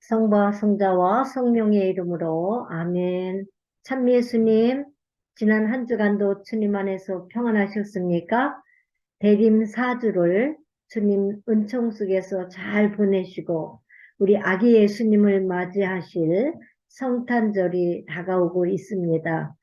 성부와 성자와 성령의 이름으로 아멘. 참 예수님, 지난 한 주간도 주님 안에서 평안하셨습니까? 대림 4주를 주님 은총 속에서 잘 보내시고 우리 아기 예수님을 맞이하실 성탄절이 다가오고 있습니다.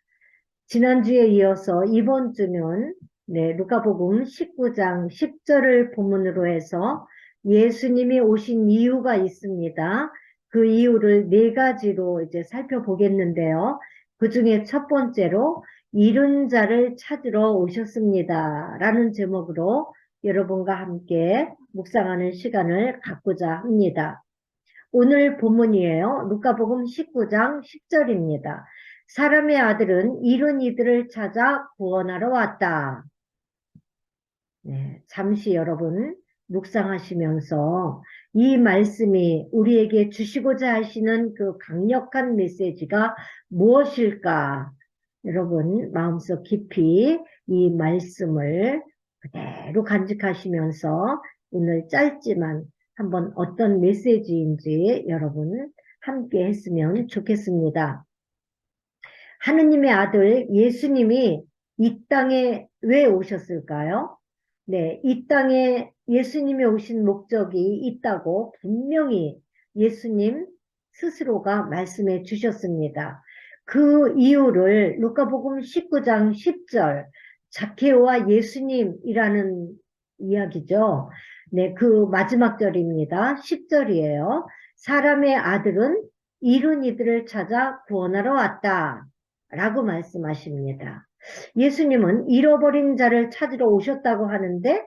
지난주에 이어서 이번 주는 루카복음 19장 10절을 본문으로 해서 예수님이 오신 이유가 있습니다. 그 이유를 네 가지로 이제 살펴보겠는데요. 그 중에 첫 번째로 잃은 자를 찾으러 오셨습니다. 라는 제목으로 여러분과 함께 묵상하는 시간을 갖고자 합니다. 오늘 본문이에요. 루카복음 19장 10절입니다. 사람의 아들은 잃은 이들을 찾아 구원하러 왔다. 잠시 여러분 묵상하시면서 이 말씀이 우리에게 주시고자 하시는 그 강력한 메시지가 무엇일까? 여러분 마음속 깊이 이 말씀을 그대로 간직하시면서 오늘 짧지만 한번 어떤 메시지인지 여러분 함께 했으면 좋겠습니다. 하느님의 아들 예수님이 이 땅에 왜 오셨을까요? 이 땅에 예수님이 오신 목적이 있다고 분명히 예수님 스스로가 말씀해 주셨습니다. 그 이유를 루카복음 19장 10절 자케오와 예수님이라는 이야기죠. 그 마지막 절입니다. 10절이에요. 사람의 아들은 잃은 이들을 찾아 구원하러 왔다. 라고 말씀하십니다. 예수님은 잃어버린 자를 찾으러 오셨다고 하는데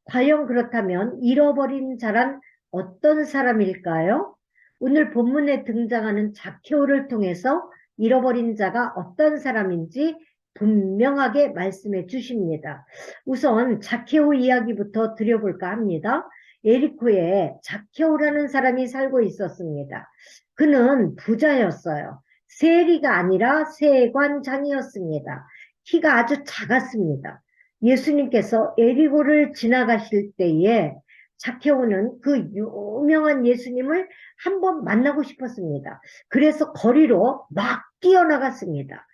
과연 그렇다면 잃어버린 자란 어떤 사람일까요? 오늘 본문에 등장하는 자케오를 통해서 잃어버린 자가 어떤 사람인지 분명하게 말씀해 주십니다. 우선 자케오 이야기부터 드려볼까 합니다. 예리코에 자케오라는 사람이 살고 있었습니다. 그는 부자였어요. 세리가 아니라 세관장이었습니다. 키가 아주 작았습니다. 예수님께서 에리고를 지나가실 때에 자케오는 그 유명한 예수님을 한번 만나고 싶었습니다. 그래서 거리로 막 뛰어나갔습니다.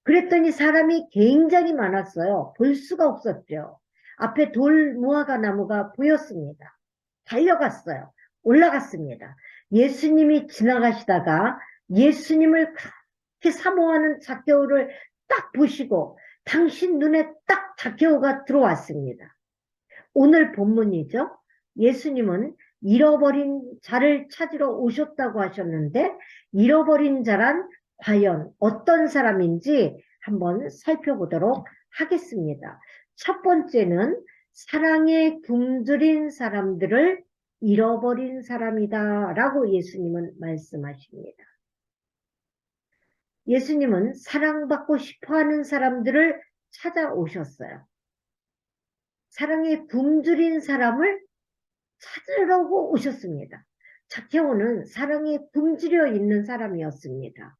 그랬더니 사람이 굉장히 많았어요. 볼 수가 없었죠. 앞에 돌 무화과 나무가 보였습니다. 달려갔어요. 올라갔습니다. 예수님이 지나가시다가 예수님을 그렇게 사모하는 자케오를 딱 보시고 당신 눈에 딱 자케오가 들어왔습니다. 오늘 본문이죠. 예수님은 잃어버린 자를 찾으러 오셨다고 하셨는데 잃어버린 자란 과연 어떤 사람인지 한번 살펴보도록 하겠습니다. 첫 번째는 사랑에 굶주린 사람들을 잃어버린 사람이다 라고 예수님은 말씀하십니다. 예수님은 사랑받고 싶어하는 사람들을 찾아오셨어요. 사랑에 굶주린 사람을 찾으려고 오셨습니다. 자케오는 사랑에 굶주려 있는 사람이었습니다.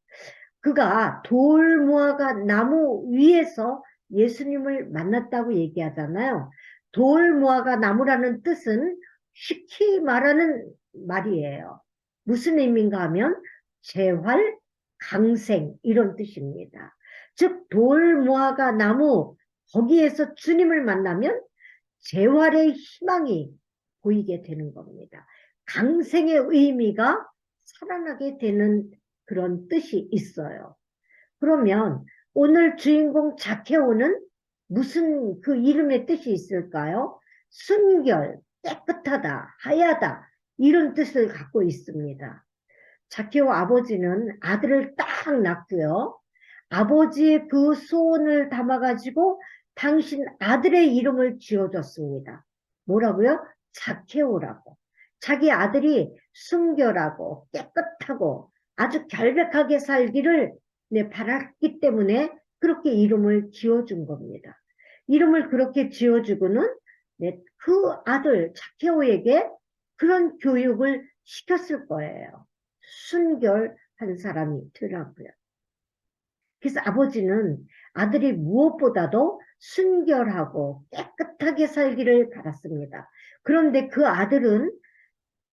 그가 돌무화과 나무 위에서 예수님을 만났다고 얘기하잖아요. 돌무화과 나무라는 뜻은 쉽게 말하는 말이에요. 무슨 의미인가 하면 재활, 강생 이런 뜻입니다. 즉 돌무화과 나무 거기에서 주님을 만나면 재활의 희망이 보이게 되는 겁니다. 강생의 의미가 살아나게 되는 그런 뜻이 있어요. 그러면 오늘 주인공 자케오는 무슨 그 이름의 뜻이 있을까요? 순결, 깨끗하다, 하야다 이런 뜻을 갖고 있습니다. 자케오 아버지는 아들을 딱 낳고요. 아버지의 그 소원을 담아가지고 당신 아들의 이름을 지어줬습니다. 뭐라고요? 자케오라고. 자기 아들이 순결하고 깨끗하고 아주 결백하게 살기를 바랐기 때문에 그렇게 이름을 지어준 겁니다. 이름을 그렇게 지어주고는 그 아들 자케오에게 그런 교육을 시켰을 거예요. 순결한 사람이 되라고요. 그래서 아버지는 아들이 무엇보다도 순결하고 깨끗하게 살기를 바랐습니다. 그런데 그 아들은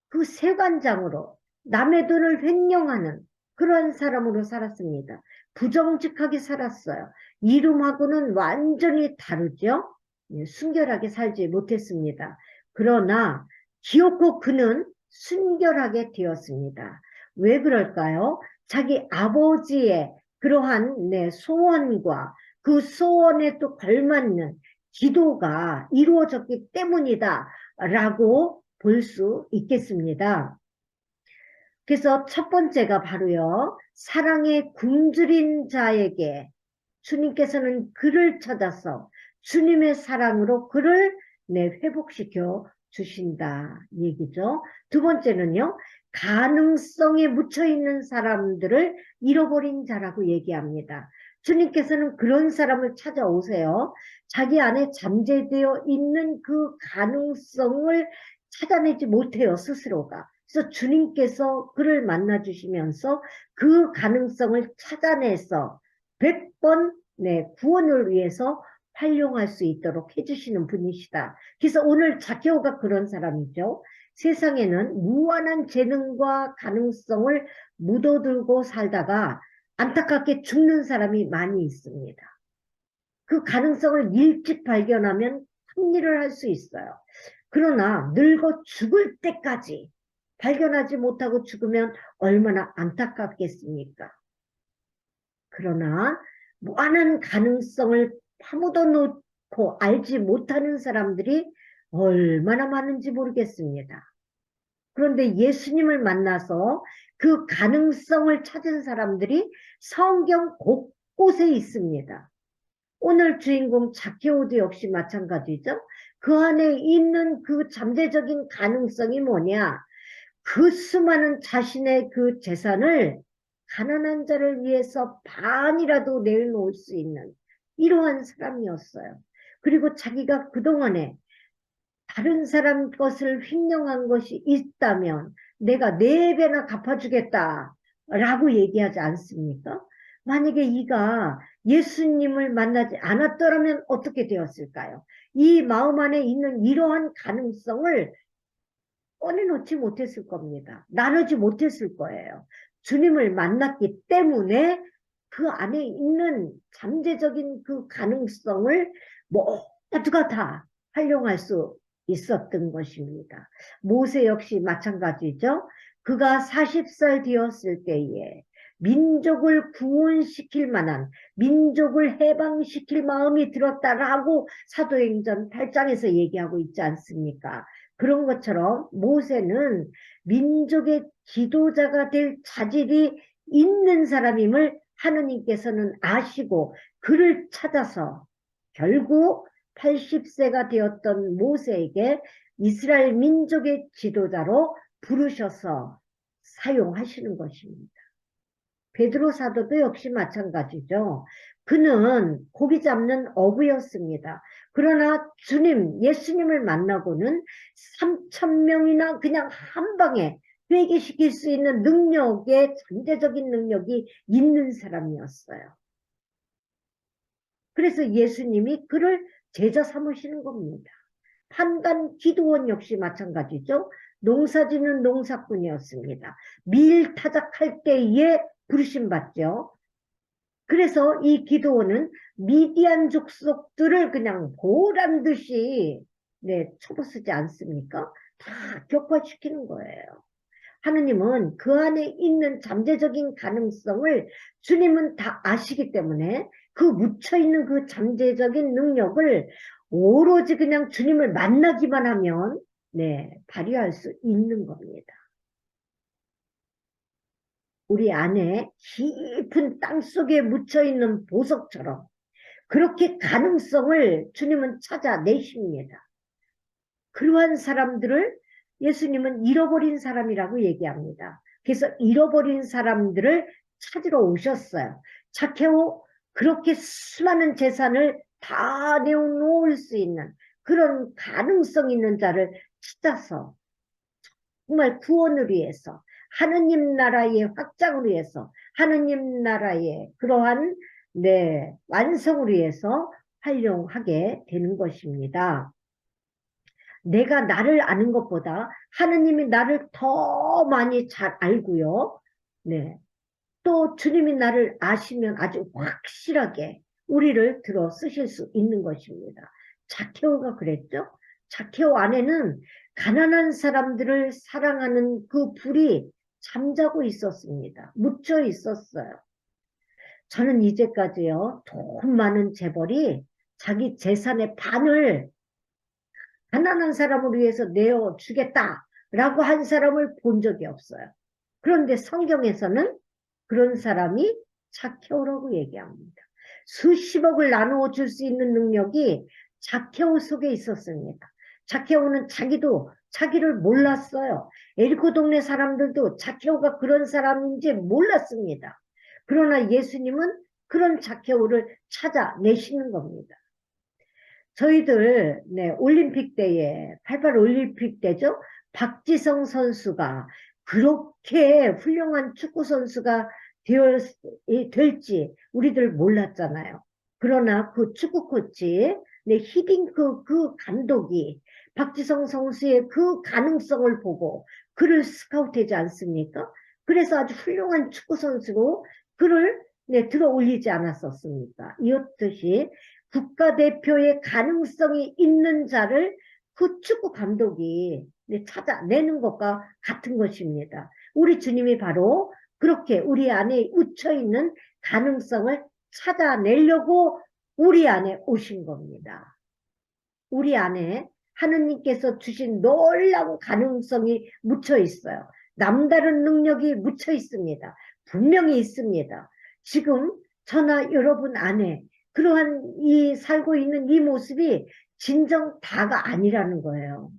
그 세관장으로 남의 돈을 횡령하는 그런 사람으로 살았습니다. 부정직하게 살았어요. 이름하고는 완전히 다르죠. 순결하게 살지 못했습니다. 그러나 기어코 그는 순결하게 되었습니다. 왜 그럴까요? 자기 아버지의 그러한 소원과 그 소원에 또 걸맞는 기도가 이루어졌기 때문이다 라고 볼 수 있겠습니다. 그래서 첫 번째가 바로요, 사랑에 굶주린 자에게 주님께서는 그를 찾아서 주님의 사랑으로 그를 회복시켜 주신다 얘기죠. 두 번째는요, 가능성에 묻혀있는 사람들을 잃어버린 자라고 얘기합니다. 주님께서는 그런 사람을 찾아오세요. 자기 안에 잠재되어 있는 그 가능성을 찾아내지 못해요, 스스로가. 그래서 주님께서 그를 만나주시면서 그 가능성을 찾아내서 100번 구원을 위해서 활용할 수 있도록 해주시는 분이시다. 그래서 오늘 자케오가 그런 사람이죠. 세상에는 무한한 재능과 가능성을 묻어두고 살다가 안타깝게 죽는 사람이 많이 있습니다. 그 가능성을 일찍 발견하면 큰 일을 할 수 있어요. 그러나 늙어 죽을 때까지 발견하지 못하고 죽으면 얼마나 안타깝겠습니까? 그러나 무한한 가능성을 파묻어 놓고 알지 못하는 사람들이 얼마나 많은지 모르겠습니다. 그런데 예수님을 만나서 그 가능성을 찾은 사람들이 성경 곳곳에 있습니다. 오늘 주인공 자케오도 역시 마찬가지죠. 그 안에 있는 그 잠재적인 가능성이 뭐냐? 그 수많은 자신의 그 재산을 가난한 자를 위해서 반이라도 내놓을 수 있는 이러한 사람이었어요. 그리고 자기가 그동안에 다른 사람 것을 횡령한 것이 있다면 내가 4배나 갚아주겠다 라고 얘기하지 않습니까? 만약에 이가 예수님을 만나지 않았더라면 어떻게 되었을까요? 이 마음 안에 있는 이러한 가능성을 꺼내놓지 못했을 겁니다. 나누지 못했을 거예요. 주님을 만났기 때문에 그 안에 있는 잠재적인 그 가능성을 모두가 다 활용할 수 있었던 것입니다. 모세 역시 마찬가지죠. 그가 40살 되었을 때에 민족을 구원시킬 만한, 민족을 해방시킬 마음이 들었다라고 사도행전 8장에서 얘기하고 있지 않습니까? 그런 것처럼 모세는 민족의 지도자가 될 자질이 있는 사람임을 하느님께서는 아시고 그를 찾아서 결국 80세가 되었던 모세에게 이스라엘 민족의 지도자로 부르셔서 사용하시는 것입니다. 베드로 사도도 역시 마찬가지죠. 그는 고기 잡는 어부였습니다. 그러나 예수님을 만나고는 3,000명이나 그냥 한 방에 회개시킬 수 있는 능력의 잠재적인 능력이 있는 사람이었어요. 그래서 예수님이 그를 제자 삼으시는 겁니다. 판단 기도원 역시 마찬가지죠. 농사짓는 농사꾼이었습니다. 밀 타작할 때에 부르심 받죠. 그래서 이 기도원은 미디안 족속들을 그냥 보란 듯이 쳐부수지 않습니까? 다 격파시키는 거예요. 하느님은 그 안에 있는 잠재적인 가능성을 주님은 다 아시기 때문에 그 묻혀있는 그 잠재적인 능력을 오로지 그냥 주님을 만나기만 하면 발휘할 수 있는 겁니다. 우리 안에 깊은 땅속에 묻혀있는 보석처럼 그렇게 가능성을 주님은 찾아내십니다. 그러한 사람들을 예수님은 잃어버린 사람이라고 얘기합니다. 그래서 잃어버린 사람들을 찾으러 오셨어요. 자케오, 그렇게 수많은 재산을 다 내어놓을 수 있는 그런 가능성 있는 자를 찾아서 정말 구원을 위해서 하느님 나라의 확장을 위해서 하느님 나라의 그러한 완성을 위해서 활용하게 되는 것입니다. 내가 나를 아는 것보다 하느님이 나를 더 많이 잘 알고요. 네. 또 주님이 나를 아시면 아주 확실하게 우리를 들어 쓰실 수 있는 것입니다. 자케오가 그랬죠? 자케오 안에는 가난한 사람들을 사랑하는 그 불이 잠자고 있었습니다. 묻혀 있었어요. 저는 이제까지요, 돈 많은 재벌이 자기 재산의 반을 가난한 사람을 위해서 내어주겠다라고 한 사람을 본 적이 없어요. 그런데 성경에서는 그런 사람이 자케오라고 얘기합니다. 수십억을 나누어 줄 수 있는 능력이 자케오 속에 있었습니다. 자케오는 자기도 자기를 몰랐어요. 에리코 동네 사람들도 자케오가 그런 사람인지 몰랐습니다. 그러나 예수님은 그런 자케오를 찾아내시는 겁니다. 저희들 올림픽 때에 88 올림픽 때죠. 박지성 선수가 그렇게 훌륭한 축구 선수가 될지 우리들 몰랐잖아요. 그러나 그 축구 코치 히딩크 그 감독이 박지성 선수의 그 가능성을 보고 그를 스카우트하지 않습니까? 그래서 아주 훌륭한 축구 선수로 그를 들어 올리지 않았었습니까? 이었듯이 국가대표의 가능성이 있는 자를 그 축구 감독이 찾아내는 것과 같은 것입니다. 우리 주님이 바로 그렇게 우리 안에 묻혀있는 가능성을 찾아내려고 우리 안에 오신 겁니다. 우리 안에 하느님께서 주신 놀라운 가능성이 묻혀 있어요. 남다른 능력이 묻혀 있습니다. 분명히 있습니다. 지금 저나 여러분 안에 그러한 살고 있는 이 모습이 진정 다가 아니라는 거예요.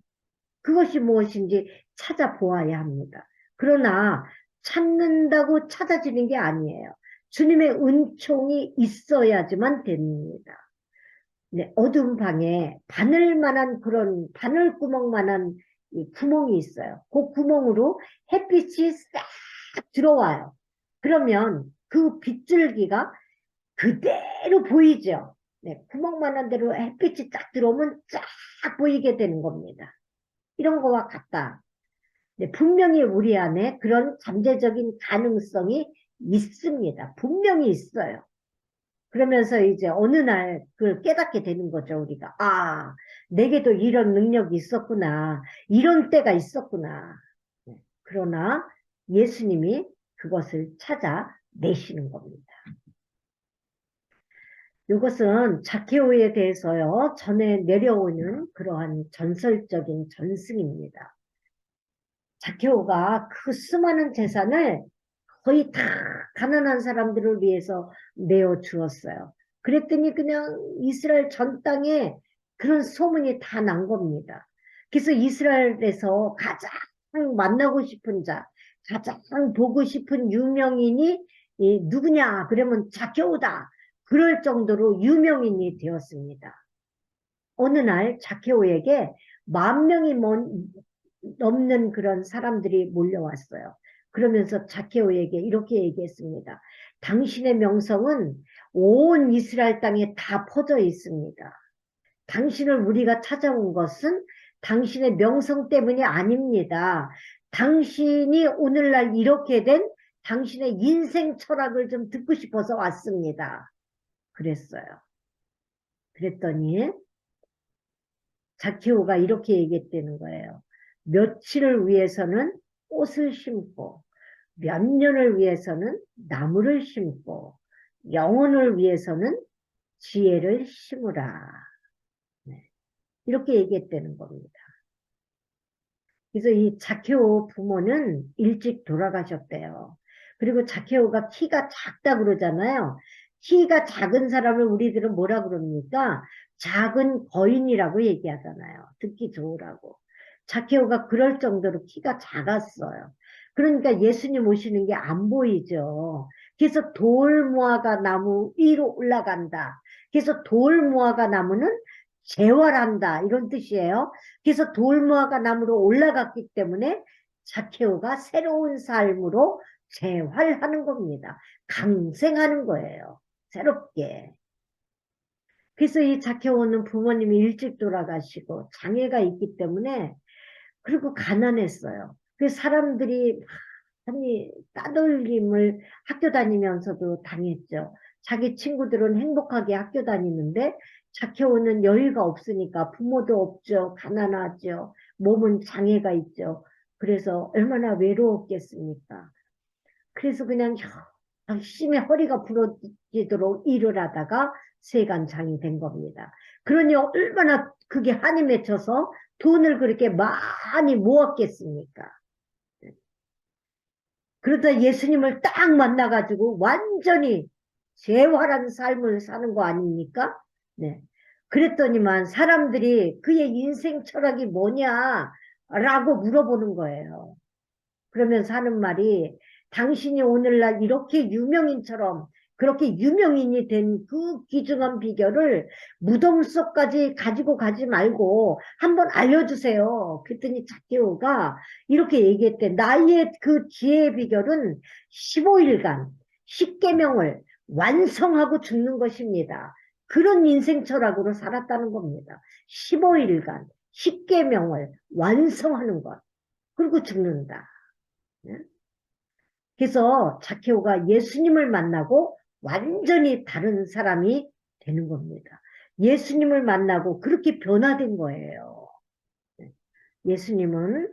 그것이 무엇인지 찾아보아야 합니다. 그러나 찾는다고 찾아지는 게 아니에요. 주님의 은총이 있어야지만 됩니다. 어두운 방에 바늘만한 그런 바늘구멍만한 구멍이 있어요. 그 구멍으로 햇빛이 싹 들어와요. 그러면 그 빗줄기가 그대로 보이죠. 구멍만한 대로 햇빛이 쫙 들어오면 쫙 보이게 되는 겁니다. 이런 거와 같다. 분명히 우리 안에 그런 잠재적인 가능성이 있습니다. 분명히 있어요. 그러면서 이제 어느 날 그걸 깨닫게 되는 거죠, 우리가. 아, 내게도 이런 능력이 있었구나. 이런 때가 있었구나. 그러나 예수님이 그것을 찾아내시는 겁니다. 이것은 자케오에 대해서요, 전에 내려오는 그러한 전설적인 전승입니다. 자케오가 그 수많은 재산을 거의 다 가난한 사람들을 위해서 내어주었어요. 그랬더니 그냥 이스라엘 전 땅에 그런 소문이 다 난 겁니다. 그래서 이스라엘에서 가장 만나고 싶은 자, 가장 보고 싶은 유명인이 누구냐? 그러면 자케오다. 그럴 정도로 유명인이 되었습니다. 어느 날 자케오에게 10,000명이 넘는 그런 사람들이 몰려왔어요. 그러면서 자케오에게 이렇게 얘기했습니다. 당신의 명성은 온 이스라엘 땅에 다 퍼져 있습니다. 당신을 우리가 찾아온 것은 당신의 명성 때문이 아닙니다. 당신이 오늘날 이렇게 된 당신의 인생 철학을 좀 듣고 싶어서 왔습니다. 그랬어요. 그랬더니 자케오가 이렇게 얘기했다는 거예요. 며칠을 위해서는 꽃을 심고 몇 년을 위해서는 나무를 심고 영혼을 위해서는 지혜를 심으라. 이렇게 얘기했다는 겁니다. 그래서 이 자케오 부모는 일찍 돌아가셨대요. 그리고 자케오가 키가 작다 그러잖아요. 키가 작은 사람을 우리들은 뭐라 그럽니까? 작은 거인이라고 얘기하잖아요. 듣기 좋으라고. 자케오가 그럴 정도로 키가 작았어요. 그러니까 예수님 오시는 게 안 보이죠. 그래서 돌무화과 나무 위로 올라간다. 그래서 돌무화과 나무는 재활한다 이런 뜻이에요. 그래서 돌무화과 나무로 올라갔기 때문에 자케오가 새로운 삶으로 재활하는 겁니다. 강생하는 거예요. 새롭게. 그래서 이 자케오는 부모님이 일찍 돌아가시고 장애가 있기 때문에, 그리고 가난했어요. 그래서 사람들이 많이 따돌림을 학교 다니면서도 당했죠. 자기 친구들은 행복하게 학교 다니는데 자케오는 여유가 없으니까, 부모도 없죠. 가난하죠. 몸은 장애가 있죠. 그래서 얼마나 외로웠겠습니까? 그래서 그냥 열심히 허리가 부러지도록 일을 하다가 세간장이 된 겁니다. 그러니 얼마나 그게 한이 맺혀서 돈을 그렇게 많이 모았겠습니까? 그러다 예수님을 딱 만나가지고 완전히 재활한 삶을 사는 거 아닙니까? 네. 그랬더니만 사람들이 그의 인생 철학이 뭐냐? 라고 물어보는 거예요. 그러면서 하는 말이, 당신이 오늘날 이렇게 유명인처럼 그렇게 유명인이 된 그 귀중한 비결을 무덤 속까지 가지고 가지 말고 한번 알려주세요. 그랬더니 자케오가 이렇게 얘기했대. 나의 그 지혜의 비결은 15일간 10계명을 완성하고 죽는 것입니다. 그런 인생 철학으로 살았다는 겁니다. 15일간 10계명을 완성하는 것. 그리고 죽는다. 그래서 자케오가 예수님을 만나고 완전히 다른 사람이 되는 겁니다. 예수님을 만나고 그렇게 변화된 거예요. 예수님은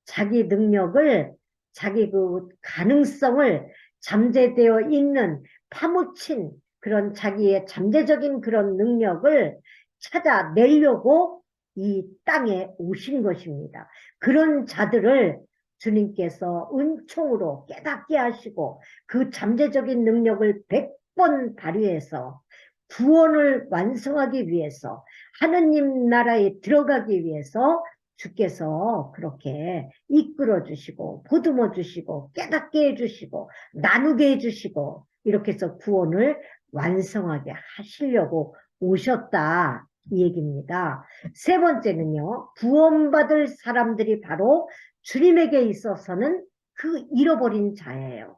자기 능력을, 자기 그 가능성을, 잠재되어 있는 파묻힌 그런 자기의 잠재적인 그런 능력을 찾아내려고 이 땅에 오신 것입니다. 그런 자들을 주님께서 은총으로 깨닫게 하시고 그 잠재적인 능력을 100번 발휘해서 구원을 완성하기 위해서, 하느님 나라에 들어가기 위해서 주께서 그렇게 이끌어 주시고 보듬어 주시고 깨닫게 해주시고 나누게 해주시고, 이렇게 해서 구원을 완성하게 하시려고 오셨다, 이 얘기입니다. 세 번째는요, 구원받을 사람들이 바로 주님에게 있어서는 그 잃어버린 자예요.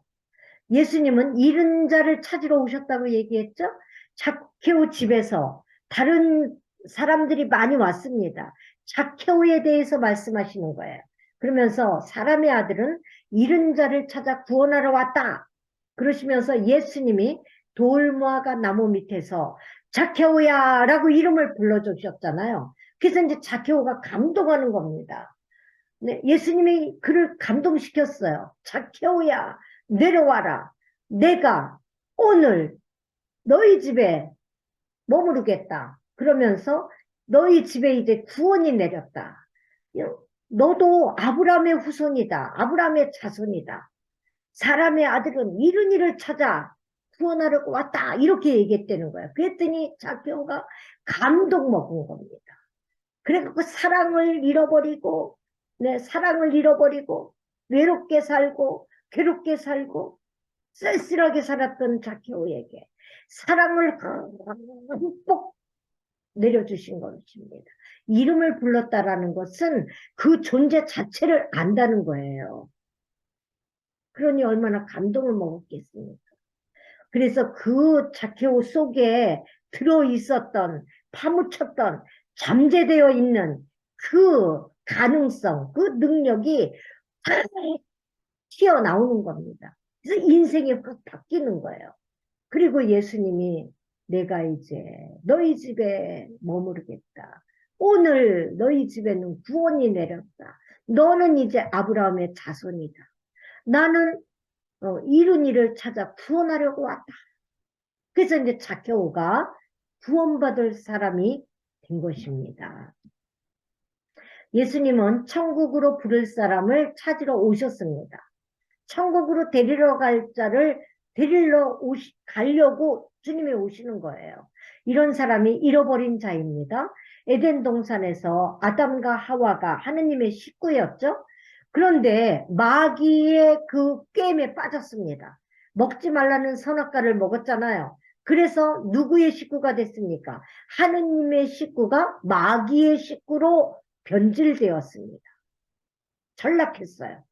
예수님은 잃은 자를 찾으러 오셨다고 얘기했죠. 자케오 집에서 다른 사람들이 많이 왔습니다. 자케오에 대해서 말씀하시는 거예요. 그러면서 사람의 아들은 잃은 자를 찾아 구원하러 왔다. 그러시면서 예수님이 돌무화과 나무 밑에서 자케오야 라고 이름을 불러주셨잖아요. 그래서 이제 자케오가 감동하는 겁니다. 네, 예수님이 그를 감동시켰어요. 자케오야, 내려와라. 내가 오늘 너희 집에 머무르겠다. 그러면서 너희 집에 이제 구원이 내렸다. 너도 아브라함의 후손이다. 아브라함의 자손이다. 사람의 아들은 이른 이를 찾아 구원하려고 왔다. 이렇게 얘기했다는 거야. 그랬더니 자케오가 감동 먹은 겁니다. 그래갖고 사랑을 잃어버리고, 네, 사랑을 잃어버리고, 외롭게 살고, 괴롭게 살고, 쓸쓸하게 살았던 자케오에게 사랑을 흠뻑 내려주신 것입니다. 이름을 불렀다라는 것은 그 존재 자체를 안다는 거예요. 그러니 얼마나 감동을 먹었겠습니까? 그래서 그 자케오 속에 들어있었던, 파묻혔던, 잠재되어 있는 그 가능성, 그 능력이 튀어나오는 겁니다. 그래서 인생이 확 바뀌는 거예요. 그리고 예수님이 내가 이제 너희 집에 머무르겠다. 오늘 너희 집에는 구원이 내렸다. 너는 이제 아브라함의 자손이다. 나는 이른 이를 찾아 구원하려고 왔다. 그래서 이제 자케오가 구원받을 사람이 된 것입니다. 예수님은 천국으로 부를 사람을 찾으러 오셨습니다. 천국으로 데리러 갈 자를 가려고 주님이 오시는 거예요. 이런 사람이 잃어버린 자입니다. 에덴 동산에서 아담과 하와가 하느님의 식구였죠. 그런데 마귀의 그 게임에 빠졌습니다. 먹지 말라는 선악과를 먹었잖아요. 그래서 누구의 식구가 됐습니까? 하느님의 식구가 마귀의 식구로 변질되었습니다. 전락했어요.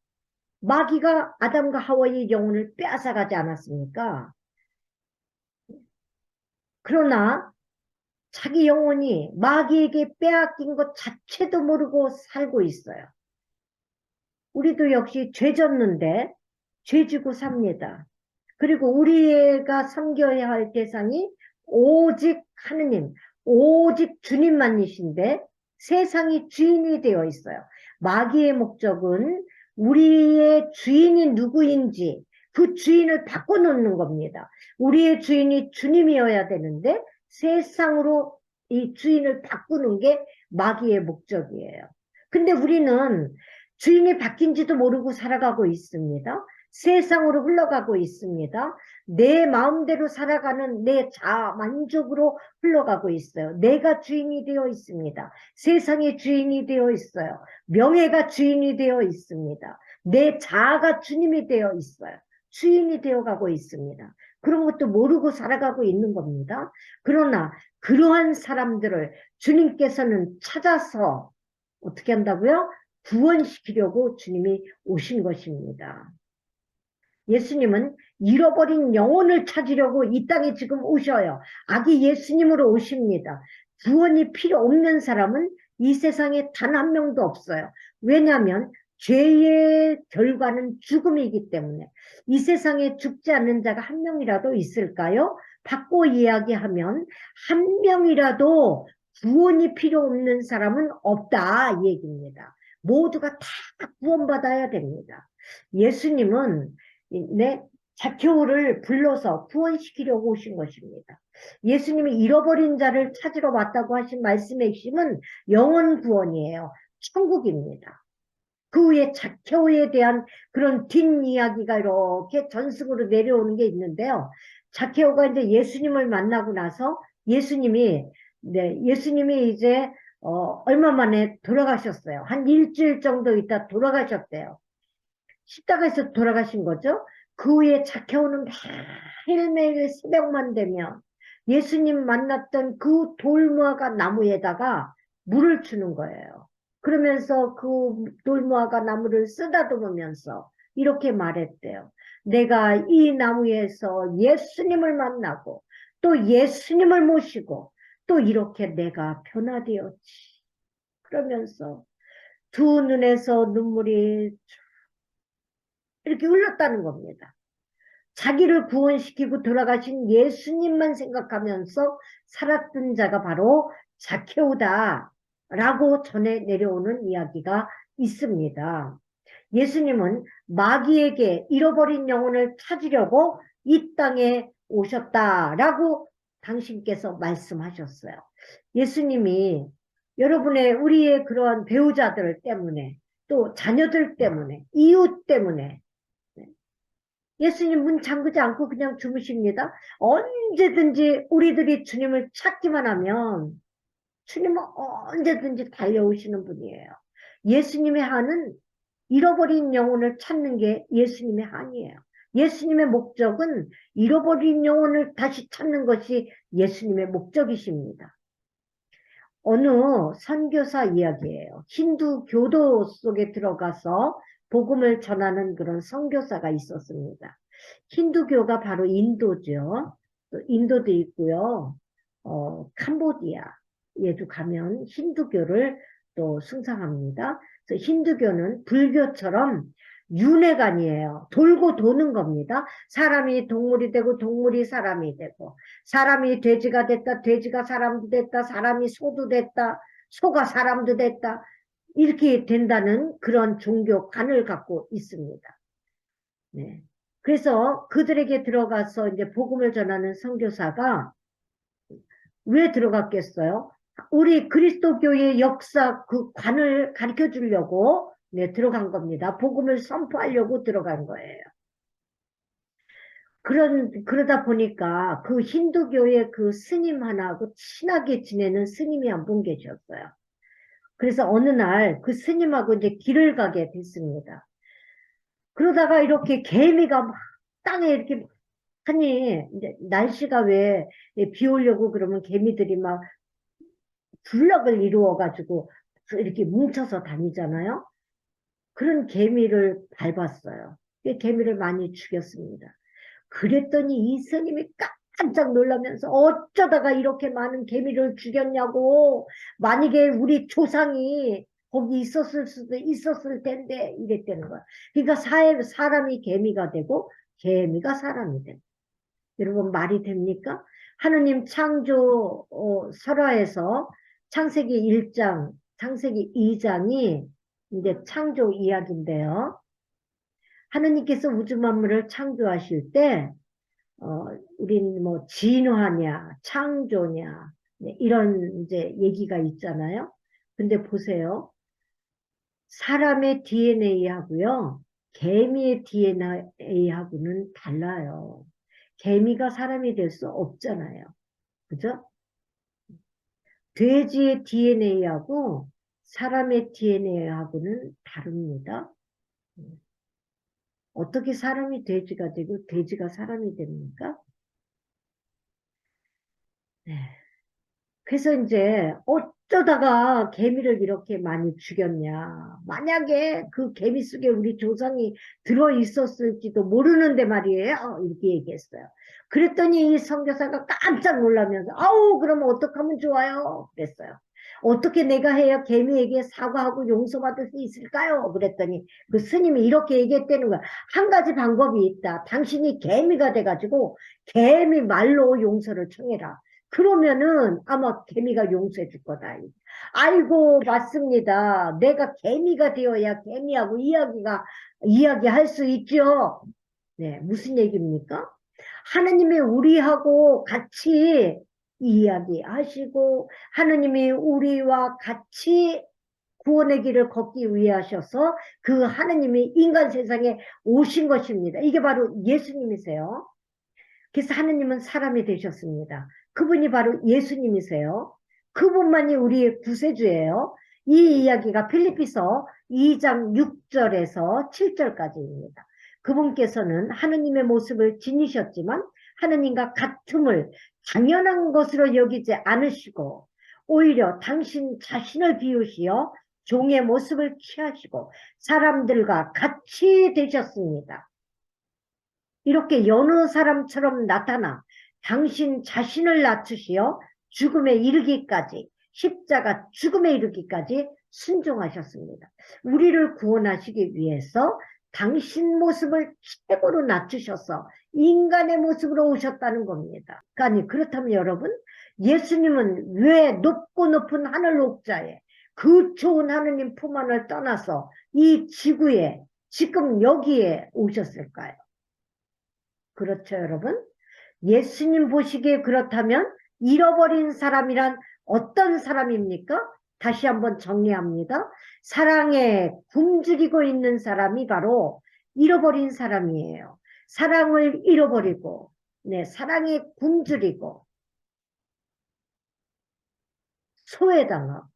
마귀가 아담과 하와의 영혼을 빼앗아가지 않았습니까? 그러나 자기 영혼이 마귀에게 빼앗긴 것 자체도 모르고 살고 있어요. 우리도 역시 죄 졌는데 죄 지고 삽니다. 그리고 우리가 섬겨야 할 대상이 오직 하느님, 오직 주님만이신데 세상이 주인이 되어 있어요. 마귀의 목적은 우리의 주인이 누구인지 그 주인을 바꿔놓는 겁니다. 우리의 주인이 주님이어야 되는데 세상으로 이 주인을 바꾸는 게 마귀의 목적이에요. 근데 우리는 주인이 바뀐지도 모르고 살아가고 있습니다. 세상으로 흘러가고 있습니다. 내 마음대로 살아가는 내 자아 만족으로 흘러가고 있어요. 내가 주인이 되어 있습니다. 세상의 주인이 되어 있어요. 명예가 주인이 되어 있습니다. 내 자아가 주님이 되어 있어요. 주인이 되어가고 있습니다. 그런 것도 모르고 살아가고 있는 겁니다. 그러나 그러한 사람들을 주님께서는 찾아서 어떻게 한다고요? 구원시키려고 주님이 오신 것입니다. 예수님은 잃어버린 영혼을 찾으려고 이 땅에 지금 오셔요. 아기 예수님으로 오십니다. 구원이 필요 없는 사람은 이 세상에 단 한 명도 없어요. 왜냐하면 죄의 결과는 죽음이기 때문에. 이 세상에 죽지 않는 자가 한 명이라도 있을까요? 바꿔 이야기하면 한 명이라도 구원이 필요 없는 사람은 없다 이 얘기입니다. 모두가 다 구원받아야 됩니다. 예수님은 자케오를 불러서 구원시키려고 오신 것입니다. 예수님이 잃어버린 자를 찾으러 왔다고 하신 말씀의 핵심은 영혼 구원이에요. 천국입니다. 그 후에 자케오에 대한 그런 뒷이야기가 이렇게 전승으로 내려오는 게 있는데요. 자케오가 이제 예수님을 만나고 나서 예수님이 이제 얼마 만에 돌아가셨어요. 한 일주일 정도 있다 돌아가셨대요. 십자가에서 돌아가신 거죠. 그 후에 자케오는 매일매일 새벽만 되면 예수님 만났던 그 돌무화과 나무에다가 물을 주는 거예요. 그러면서 그 돌무화과 나무를 쓰다듬으면서 이렇게 말했대요. 내가 이 나무에서 예수님을 만나고 또 예수님을 모시고 또 이렇게 내가 변화되었지. 그러면서 두 눈에서 눈물이 이렇게 흘렀다는 겁니다. 자기를 구원시키고 돌아가신 예수님만 생각하면서 살았던 자가 바로 자케오다 라고 전해 내려오는 이야기가 있습니다. 예수님은 마귀에게 잃어버린 영혼을 찾으려고 이 땅에 오셨다라고 당신께서 말씀하셨어요. 예수님이 우리의 그러한 배우자들 때문에 또 자녀들 때문에 이웃 때문에 예수님 문 잠그지 않고 그냥 주무십니다. 언제든지 우리들이 주님을 찾기만 하면 주님은 언제든지 달려오시는 분이에요. 예수님의 한은 잃어버린 영혼을 찾는 게 예수님의 한이에요. 예수님의 목적은 잃어버린 영혼을 다시 찾는 것이 예수님의 목적이십니다. 어느 선교사 이야기예요. 힌두 교도 속에 들어가서 복음을 전하는 그런 선교사가 있었습니다. 힌두교가 바로 인도죠. 또 인도도 있고요. 캄보디아에도 가면 힌두교를 또 숭상합니다. 그래서 힌두교는 불교처럼 윤회관이에요. 돌고 도는 겁니다. 사람이 동물이 되고 동물이 사람이 되고 사람이 돼지가 됐다 돼지가 사람도 됐다 사람이 소도 됐다 소가 사람도 됐다 이렇게 된다는 그런 종교관을 갖고 있습니다. 네. 그래서 그들에게 들어가서 이제 복음을 전하는 선교사가 왜 들어갔겠어요? 우리 그리스도교의 역사 그 관을 가르쳐 주려고 들어간 겁니다. 복음을 선포하려고 들어간 거예요. 그러다 보니까 그 힌두교의 그 스님 하나하고 친하게 지내는 스님이 한 분 계셨어요. 그래서 어느 날 그 스님하고 이제 길을 가게 됐습니다. 그러다가 이렇게 개미가 막 땅에 이렇게 하니 이제 날씨가 왜 비 오려고 그러면 개미들이 막 군락을 이루어가지고 이렇게 뭉쳐서 다니잖아요. 그런 개미를 밟았어요. 개미를 많이 죽였습니다. 그랬더니 이 스님이 깜짝 놀라면서 어쩌다가 이렇게 많은 개미를 죽였냐고. 만약에 우리 조상이 거기 있었을 수도 있었을 텐데 이랬다는 거야. 그러니까 사람이 개미가 되고 개미가 사람이 되고. 여러분 말이 됩니까? 하느님 창조 설화에서 창세기 1장, 창세기 2장이 이제 창조 이야기인데요. 하느님께서 우주 만물을 창조하실 때 우린 뭐 진화냐, 창조냐, 네, 이런 이제 얘기가 있잖아요. 근데 보세요. 사람의 DNA하고요, 개미의 DNA하고는 달라요. 개미가 사람이 될 수 없잖아요. 그죠? 돼지의 DNA하고 사람의 DNA하고는 다릅니다. 어떻게 사람이 돼지가 되고 돼지가 사람이 됩니까? 네. 그래서 이제 어쩌다가 개미를 이렇게 많이 죽였냐. 만약에 그 개미 속에 우리 조상이 들어있었을지도 모르는데 말이에요. 이렇게 얘기했어요. 그랬더니 이 선교사가 깜짝 놀라면서 아우 그러면 어떡하면 좋아요? 그랬어요. 어떻게 내가 해야 개미에게 사과하고 용서받을 수 있을까요? 그랬더니 그 스님이 이렇게 얘기했다는 거야. 한 가지 방법이 있다. 당신이 개미가 돼가지고 개미 말로 용서를 청해라. 그러면은 아마 개미가 용서해 줄 거다. 아이고, 맞습니다. 내가 개미가 되어야 개미하고 이야기할 수 있죠. 네, 무슨 얘기입니까? 하느님이 우리하고 같이 이야기하시고, 하느님이 우리와 같이 구원의 길을 걷기 위해 하셔서 그 하느님이 인간 세상에 오신 것입니다. 이게 바로 예수님이세요. 그래서 하느님은 사람이 되셨습니다. 그분이 바로 예수님이세요. 그분만이 우리의 구세주예요. 이 이야기가 필리피서 2장 6절에서 7절까지입니다. 그분께서는 하느님의 모습을 지니셨지만 하느님과 같음을 당연한 것으로 여기지 않으시고 오히려 당신 자신을 비우시어 종의 모습을 취하시고 사람들과 같이 되셨습니다. 이렇게 여느 사람처럼 나타나 당신 자신을 낮추시어 죽음에 이르기까지 십자가 죽음에 이르기까지 순종하셨습니다. 우리를 구원하시기 위해서 당신 모습을 최고로 낮추셔서 인간의 모습으로 오셨다는 겁니다. 아니 그렇다면 여러분 예수님은 왜 높고 높은 하늘 옥자에 그 좋은 하느님 품 안을 떠나서 이 지구에 지금 여기에 오셨을까요? 그렇죠, 여러분? 예수님 보시기에 그렇다면 잃어버린 사람이란 어떤 사람입니까? 다시 한번 정리합니다. 사랑에 굶주리고 있는 사람이 바로 잃어버린 사람이에요. 사랑을 잃어버리고, 네, 사랑에 굶주리고, 소외당하고,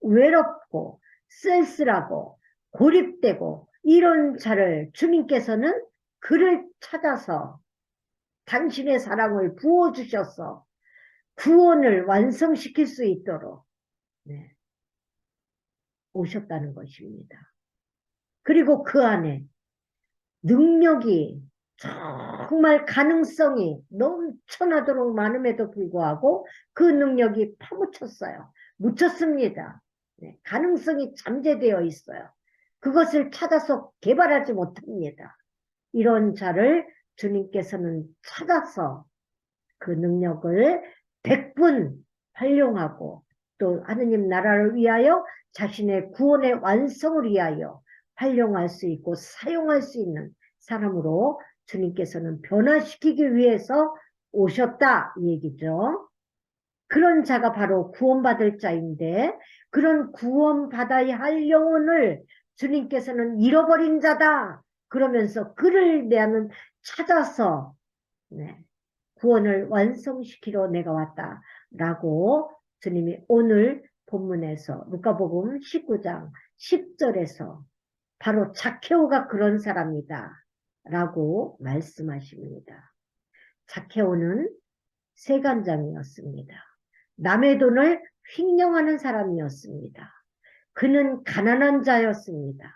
외롭고, 쓸쓸하고, 고립되고, 이런 자를 주님께서는 그를 찾아서 당신의 사랑을 부어주셔서 구원을 완성시킬 수 있도록 네, 오셨다는 것입니다. 그리고 그 안에 능력이 정말 가능성이 넘쳐나도록 많음에도 불구하고 그 능력이 파묻혔어요. 묻혔습니다. 네, 가능성이 잠재되어 있어요. 그것을 찾아서 개발하지 못합니다. 이런 자를 주님께서는 찾아서 그 능력을 100분 활용하고 또 하느님 나라를 위하여 자신의 구원의 완성을 위하여 활용할 수 있고 사용할 수 있는 사람으로 주님께서는 변화시키기 위해서 오셨다 이 얘기죠. 그런 자가 바로 구원받을 자인데 그런 구원받아야 할 영혼을 주님께서는 잃어버린 자다 그러면서 그를 대하는 찾아서 네, 구원을 완성시키러 내가 왔다라고 주님이 오늘 본문에서 누가복음 19장 10절에서 바로 zakhe오가 그런 사람이다 라고 말씀하십니다. zakhe오는 세간장이었습니다. 남의 돈을 횡령하는 사람이었습니다. 그는 가난한 자였습니다.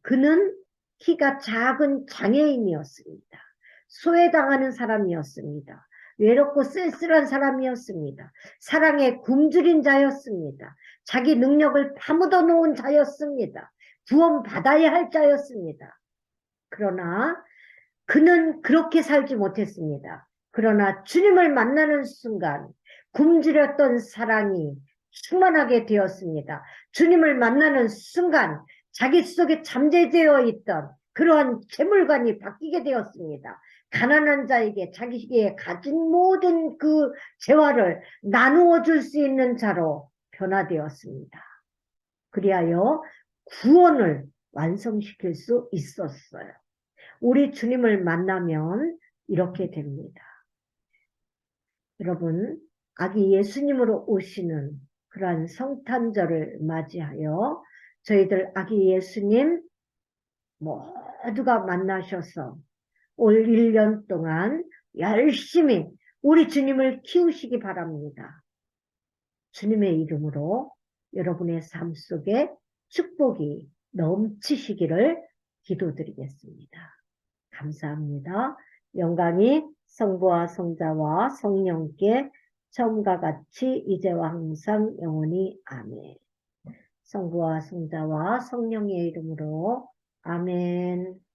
그는 키가 작은 장애인이었습니다. 소외당하는 사람이었습니다. 외롭고 쓸쓸한 사람이었습니다. 사랑에 굶주린 자였습니다. 자기 능력을 파묻어 놓은 자였습니다. 구원받아야 할 자였습니다. 그러나 그는 그렇게 살지 못했습니다. 그러나 주님을 만나는 순간 굶주렸던 사랑이 충만하게 되었습니다. 주님을 만나는 순간 자기 속에 잠재되어 있던 그러한 재물관이 바뀌게 되었습니다. 가난한 자에게 자기에게 가진 모든 그 재화를 나누어 줄 수 있는 자로 변화되었습니다. 그리하여 구원을 완성시킬 수 있었어요. 우리 주님을 만나면 이렇게 됩니다. 여러분, 아기 예수님으로 오시는 그러한 성탄절을 맞이하여 저희들 아기 예수님 모두가 만나셔서 올 1년 동안 열심히 우리 주님을 키우시기 바랍니다. 주님의 이름으로 여러분의 삶 속에 축복이 넘치시기를 기도드리겠습니다. 감사합니다. 영광이 성부와 성자와 성령께 처음과 같이 이제와 항상 영원히 아멘. 성부와 성자와 성령의 이름으로 아멘.